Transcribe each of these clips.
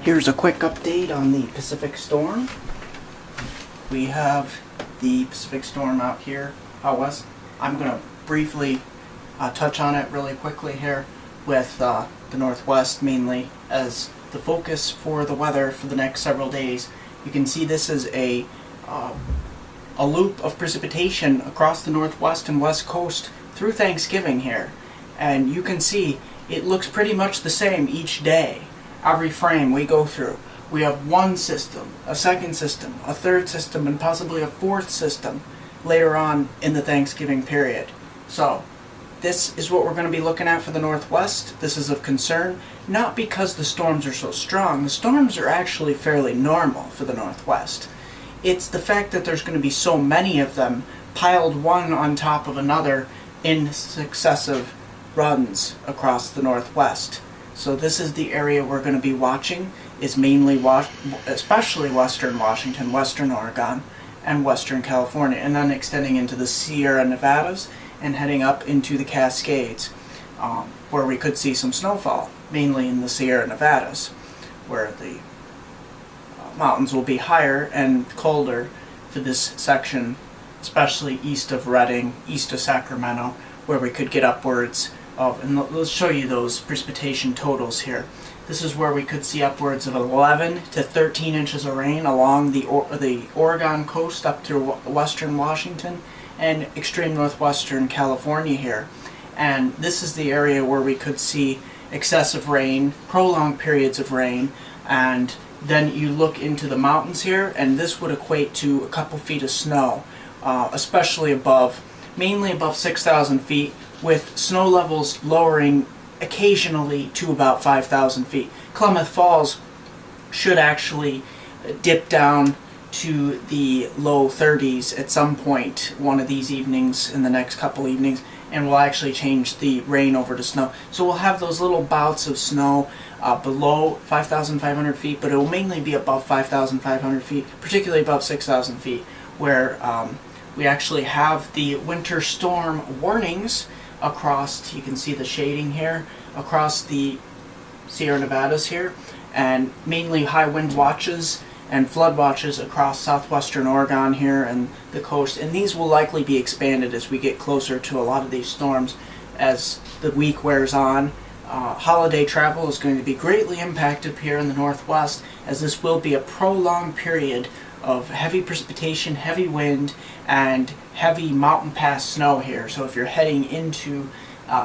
Here's a quick update on the Pacific Storm. We have the Pacific Storm out here out west. I'm going to briefly touch on it really quickly here with the northwest mainly as the focus for the weather for the next several days. You can see this is a loop of precipitation across the northwest and west coast through Thanksgiving here. And you can see it looks pretty much the same each day. Every frame we go through, we have one system, a second system, a third system, and possibly a fourth system later on in the Thanksgiving period. So this is what we're going to be looking at for the northwest. This is of concern, not because the storms are so strong. The storms are actually fairly normal for the northwest. It's the fact that there's going to be so many of them piled one on top of another in successive runs across the northwest. So this is the area we're going to be watching, is mainly especially western Washington, western Oregon, and western California, and then extending into the Sierra Nevadas and heading up into the Cascades, where we could see some snowfall, mainly in the Sierra Nevadas, where the mountains will be higher and colder for this section, especially east of Redding, east of Sacramento, where we could get upwards of, and let's show you those precipitation totals here. This is where we could see upwards of 11 to 13 inches of rain along the Oregon coast up through western Washington and extreme northwestern California here. And this is the area where we could see excessive rain, prolonged periods of rain, and then you look into the mountains here, and this would equate to a couple feet of snow, especially mainly above 6,000 feet, with snow levels lowering occasionally to about 5,000 feet. Klamath Falls should actually dip down to the low 30s at some point one of these evenings, in the next couple evenings, and we'll actually change the rain over to snow. So we'll have those little bouts of snow below 5,500 feet, but it will mainly be above 5,500 feet, particularly above 6,000 feet, where we actually have the winter storm warnings across, you can see the shading here, across the Sierra Nevadas here, and mainly high wind watches and flood watches across southwestern Oregon here and the coast. And these will likely be expanded as we get closer to a lot of these storms as the week wears on. Holiday travel is going to be greatly impacted here in the northwest, as this will be a prolonged period of heavy precipitation, heavy wind, and heavy mountain pass snow here. So if you're heading into,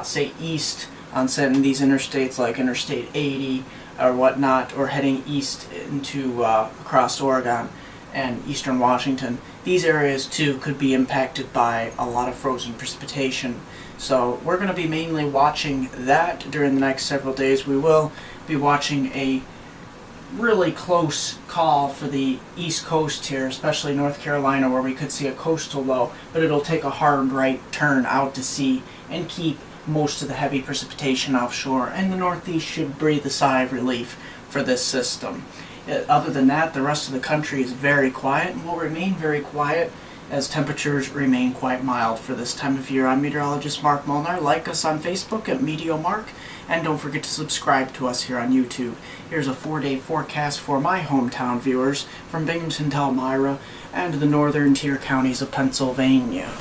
say, east on some of these interstates like Interstate 80 or whatnot, or heading east into across Oregon and eastern Washington, these areas too could be impacted by a lot of frozen precipitation. So we're going to be mainly watching that during the next several days. We will be watching a really close call for the east coast here, especially North Carolina, where we could see a coastal low, but it'll take a hard right turn out to sea and keep most of the heavy precipitation offshore, and the northeast should breathe a sigh of relief for this system. Other than that, the rest of the country is very quiet and will remain very quiet as temperatures remain quite mild for this time of year. I'm meteorologist Mark Molnar. Like us on Facebook at MeteoMark, and don't forget to subscribe to us here on YouTube. Here's a 4-day forecast for my hometown viewers from Binghamton to Elmira and the northern tier counties of Pennsylvania.